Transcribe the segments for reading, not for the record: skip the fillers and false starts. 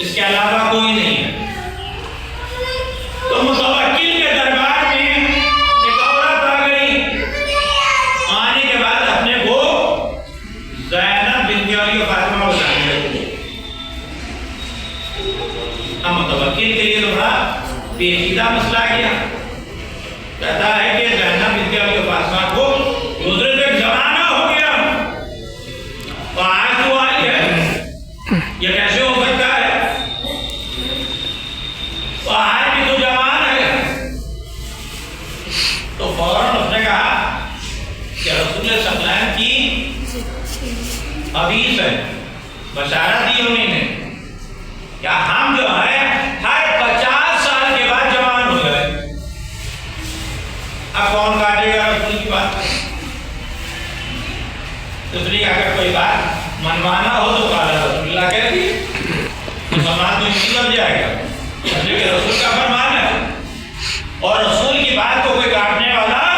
इसके अलावा कोई नहीं है। तो मुतवक्किल के दरबार में एक औरत आ गई। आने के बाद अपने को ज़ैनब बिन्त अली फातिमा बताने लगी। अब मुतवक्किल के लिए तो बड़ा पेचीदा मसला गया। कहता है कि ज़ैनब बिन्त अली फातिमा को गुज़रे एक जमाना हो गया, तो आज तो आई है, ये कैसे हो सकता है? तो आज भी तो जवान है। तो फौरन उसने कहा कि रसूल सल्लल्लाहु की हदीस है, बशारत दी उन्होंने क्या हम जो है हर 50 साल के बाद जवान हो गए। अब कौन काटेगा रसूल की बात? इसलिए अगर कोई बात मनवाना हो तो काला रसूलुल्लाह कह दिए तो समाज में नहीं लग जाएगा। इसलिए रसूल का फरमान है और रसूल की बात को कोई काटने वाला है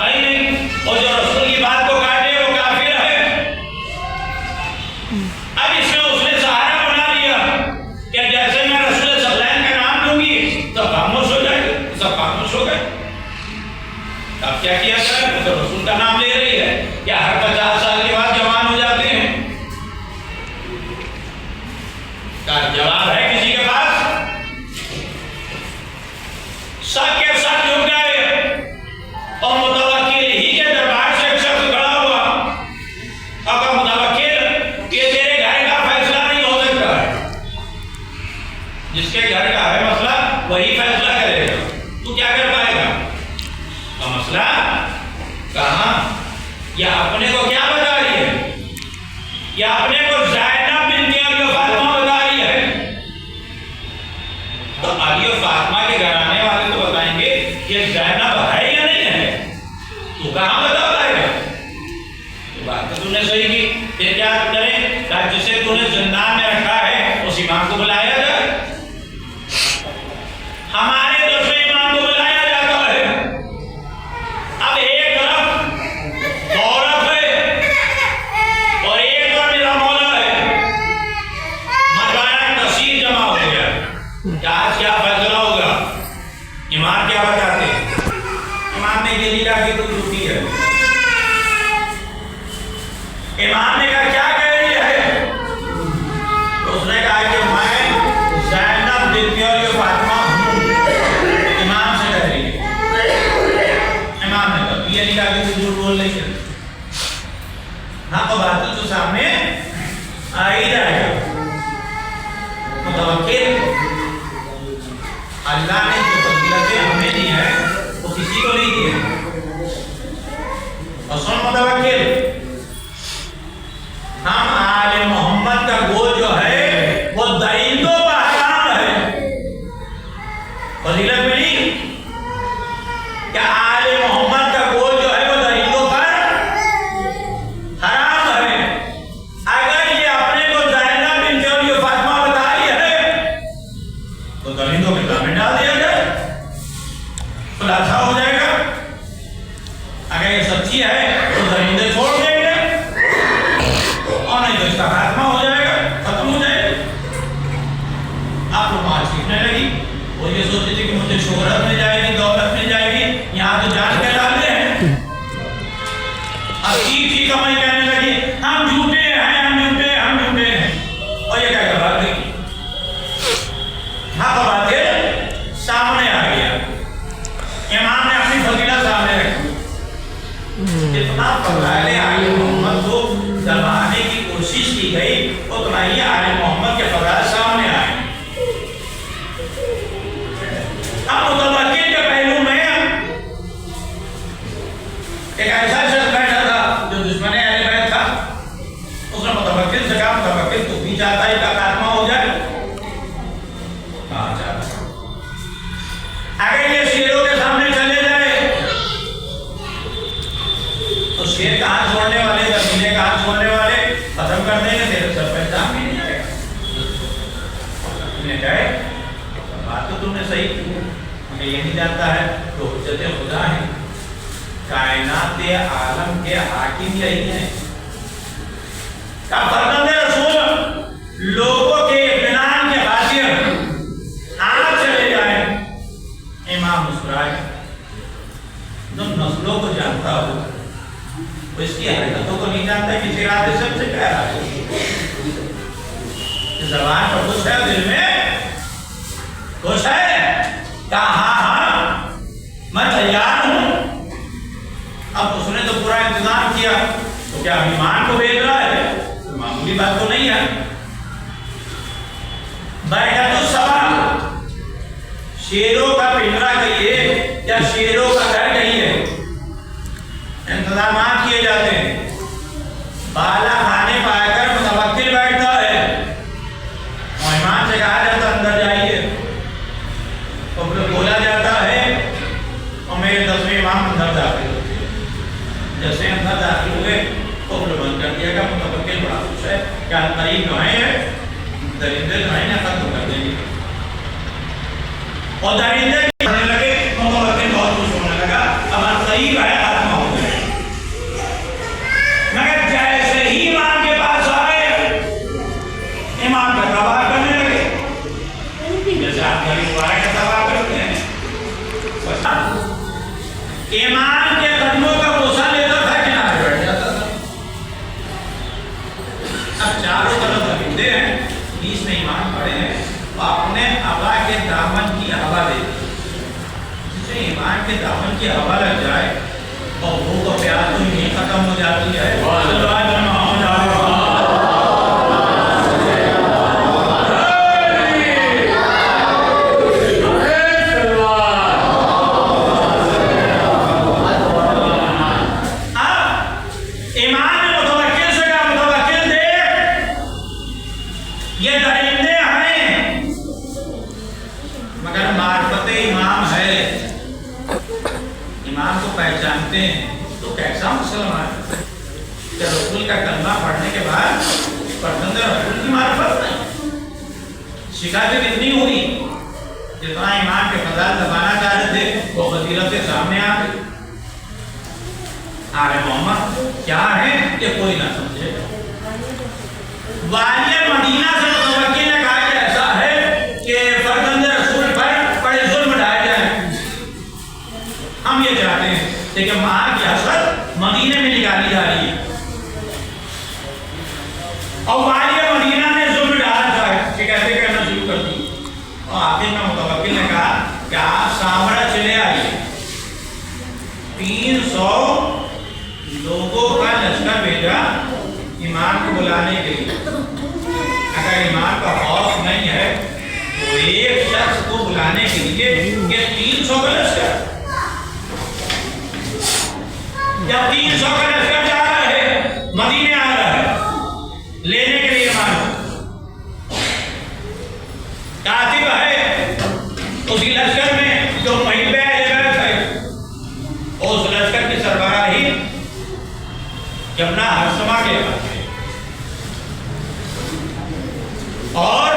नहीं, और जो रसूल की बात को काटे वो काफिर है। अब इसमें उसने सहारा बना लिया कि जैसे मैं रसूल सल्लल्लाहु का नाम लूंगी तो खामोश हो जाएगी, सब खामोश हो गए। अब क्या किया जाए? तो रसूल का नाम ले रही है क्या हर 50 साल के बाद जवान हो जाते हैं? क्या जवाब है किसी के पास? सब के सब झुक गए और मुतवक्किल ही के दरबार से एक शख्स खड़ा हुआ और कहा मुतवक्किल ये तेरे घर का फैसला नहीं हो सकता है, जिसके घर का है मसला वही फैसला करेगा, तू क्या कर पाएगा? तो मसला कहाँ? या अपने को क्या बता रही है? या अपने को ज़ैनब बिन्त अली फातिमा बता रही है? तो अली और फातिमा के घराने वाले तो बताएंगे कि ज़ैनब है या नहीं है, तू कहाँ बता पाएगा? तो बात तो तूने सही की, फिर क्या करें? जिसे तूने जिंदान में रखा है उस इमाम को बुलाया जाए। हमारे दूसरे इमाम को बुलाया जाता है। अब एक तरफ औरत है और एक तरफ मेरा मौला है, मर्दाना तस्वीर जमा हो गया। आज क्या फैसला होगा? इमाम क्या बताते हैं? इमाम ने ये लिखा कि तू झूठी है। इमाम ने कहा क्या कह रही है? तो उसने कहा कि मैं ज़ैनब बिन्त अली फातिमा हूँ। इमाम से कह रही है। इमाम ने कहा ये लिखा कि तू झूठ बोल रही है। हाँ तो बात तो सामने आ ही जाएगा। मुतवक्किल अल्लाह ने जो फजीलतें हमें दी है वो किसी को नहीं दी है। और सुन मुतवक्किल, हम आले मोहम्मद का गोल जो है वो दरिंदों का हराम है। फजीलत मिली क्या? आले मोहम्मद का गोल जो है वो दरिंदों पर हराम है। अगर ये अपने को ज़ैनब बिन्त अली फातिमा बता रही है तो दरिंदों में दामन डाल दिया जाए, खुलासा हो जाएगा। अगर ये सच्ची है तो दरिंदे छोड़ देंगे और नहीं तो इसका खात्मा हो जाएगा, खत्म हो जाएगा। आप लोग बात सीखने लगी, वो ये सोचते थे कि मुझे शोहरत मिल जाएगी, दौलत मिल जाएगी, यहाँ तो जान के डालते हैं। अब ठीक कमाई कहने लगी हम झूठे हैं, हम झूठे हैं, हम झूठे हैं। और ये क्या बात है? हाँ तो बातें सामने आ गया। इमाम ने अपनी फजीलत सामने रखी। जितना फजाइले आले मोहम्मद को दबाने की कोशिश की गई उतना ही आले मोहम्मद के फजाइल सामने आए। अब मुतवक्किल के पहलू में एक ऐसा शख्स बैठा था जो दुश्मन अहले बैत था। उसने मुतवक्किल से कहा मुतवक्किल तू भी चाहता है इसका खात्मा हो जाए? हाँ चाहता। अगर ये शेरों के सामने चले जाए तो शेर का हाथ छोड़ने वाले, कबीले का हाथ छोड़ने वाले खत्म कर देंगे, तेरे सर पे दाम भी नहीं आएगा। तुमने कहे बात तो तुमने सही की, मुझे ये नहीं जानता है तो हुज्जत खुदा है, कायनात आलम के हाकिम यही है। का फरमाने रसूल लोगों के इत्मीनान वो इसकी हरकतों को नहीं जानता, किसी इरादे से कह रहा है। जबान पर कुछ है, दिल में कुछ है, कहा हाँ मैं तैयार हूं। अब उसने तो पूरा इंतजाम किया, तो क्या ईमान को भेज रहा है? तो मामूली बात तो नहीं है। बैठा तो सवाल, शेरों का पिंजरा कहिए या शेरों का घर कहिए, इंतजाम किए जाते हैं। बाला खाने पाकर मुतवक्किल बैठता है, मेहमान से कहा जाता अंदर जाइए, तो फिर बोला जाता है और मेरे 10वें इमाम अंदर दाखिल होते हैं। जैसे अंदर दाखिल हुए तो फिर बंद कर दिया गया। मुतवक्किल बड़ा खुश है, क्या करीब जो है दरिंदे जो है ना खत्म कर देंगे, और दरिंदे करने लगे। मुतवक्किल बहुत खुश होने लगा, अब करीब है आत्मा हो गए। मगर जैसे ही इमाम के पास आए, इमाम का तबाह करने लगे, जैसे आप गरीब वाले का तबाह करते हैं। इमाम के कदमों का बोसा लेता था, किनारे बैठ जाता था। अब चारों तरफ दरिंदे हैं, बीच में इमाम खड़े हैं, तो अपने हवा के दामन की हवा दे, जिसे ईमान के दामन की हवा लग जाए और भूख और प्यास तो नहीं खत्म हो जाती है। पहचानते हैं तो कैसा मुसलमान, क्या रसूल का कलमा पढ़ने के बाद पसंद रसूल की मार्फत नहीं, शिकायत इतनी हुई जितना ईमान के फजाल दबाना चाह रहे थे वो फजीलत के सामने आ गई। आले मोहम्मद क्या है कि कोई ना समझे। वालिय मदीना से मुतवक्किल ने कहा कि ऐसा है कि फरजंद रसूल पर बड़े जुल्म ढाए जाए, हम ये चाहते हैं। लेकिन वहां की हसरत मदीने में निकाली जा रही है, और वालिय मदीना ने जुल्म डाला था, शिकायतें करना शुरू कर दी। और आखिर में मुतवक्किल ने कहा कि आप सामरा चले आइए, 300 लोगों का लश्कर भेजा इमाम को बुलाने के लिए। अगर इमाम का खौफ नहीं है तो एक शख्स को बुलाने के लिए ये 300 का लश्कर, जब 300 का लश्कर जा रहा है, मदीने आ रहा है लेने के लिए इमाम, कातिब है उसी लश्कर में जो वहीं पे है, उस लश्कर की सरबराही जमुना हरसमा के बाद, और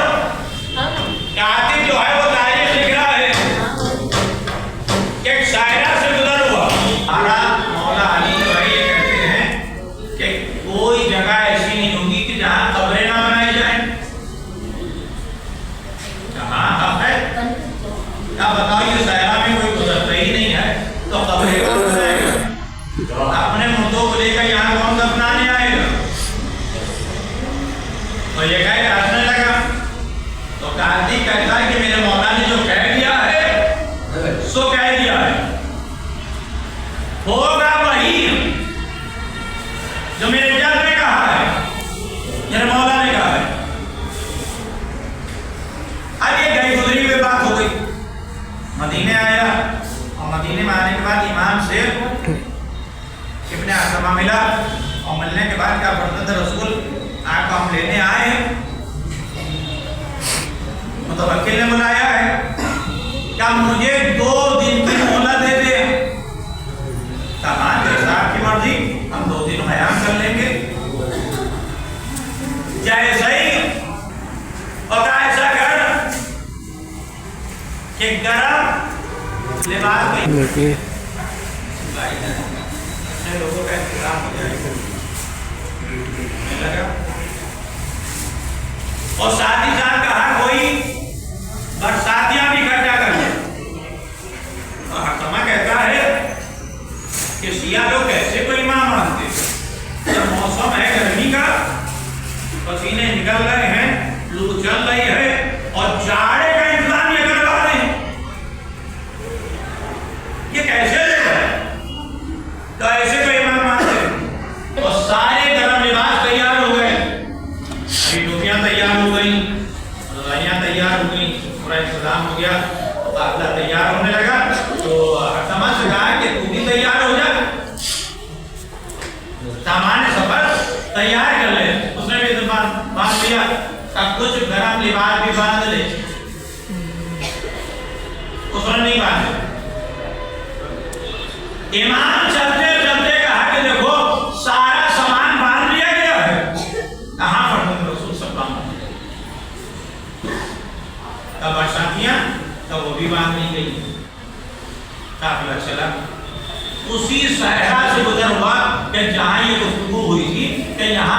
कातिब जो है वो तारीख लिख रहा है कि एक शायरा से गुजर हुआ। हमारा मौला अली जो है ये कहते हैं कि कोई जगह ऐसी नहीं होगी कि जहां कब्रें ना बनाई जाए। जहां अब है क्या बताओ, ये शायरा में कोई गुजरता ही नहीं है तो कब्रें कब बनाएगा? अपने मुद्दों को लेकर यहाँ कौन दफनाने आएगा? तो ये कह के हंसने लगा। तो कार्तिक कहता है कि मेरे मौला ने जो कह दिया है सो कह दिया है, होगा वही जो मेरे जज ने कहा है, मेरे मौला ने कहा है। अब ये गई गुजरी हुई बात हो गई, मदीने आया, और मदीने में आने के बाद इमाम से इब्ने असमा मिला, और मिलने के बाद क्या फरजंद रसूल आपको हम लेने आए हैं, मुतवक्किल ने बुलाया है, क्या मुझे 2 दिन की मोहलत दे दे? कहा जैसा आपकी मर्जी, हम 2 दिन क़याम कर लेंगे। जैसे ही और ऐसा कर कि गरम लिबास में लोगों का इंतजाम हो जाएगा लगा। और साथ ही साथ कहा कोई बरसातियां भी इकट्ठा कर ले। और हकमा कहता है कि शिया लोग कैसे कोई इमाम मानते हैं, निकल रहे हैं, लू चल रही है और जाड़े का इंतजाम ये करवा रहे हैं। ये कैसे ले रहे हैं? तो ऐसे कोई ईमान मानते हैं। और सारे गर्म लिबास तैयार हो गए, अभी टोपियां तैयार हो गई, रजाइयां तैयार हो गई, पूरा इंतजाम हो गया, काफिला तैयार होने लगा। तो समझ कहा कि तू भी तैयार हो जा, सामान्य सफर तैयार कर ले। उसने भी बांध लिया, सब कुछ गर्म लिबास भी बांध ले। उसने नहीं बांधे। इमाम चलते चलते कहा कि देखो सारा सामान बांध लिया गया है, कहां फटूंगे रसूल सल्लल्लाहु अलैहि वसल्लम। तब बरसातियां तब वो भी बांध ली गई, काफिला चला। उसी सहरा से गुजर हुआ कि जहां ये गुफ्तगू हुई थी कि यहाँ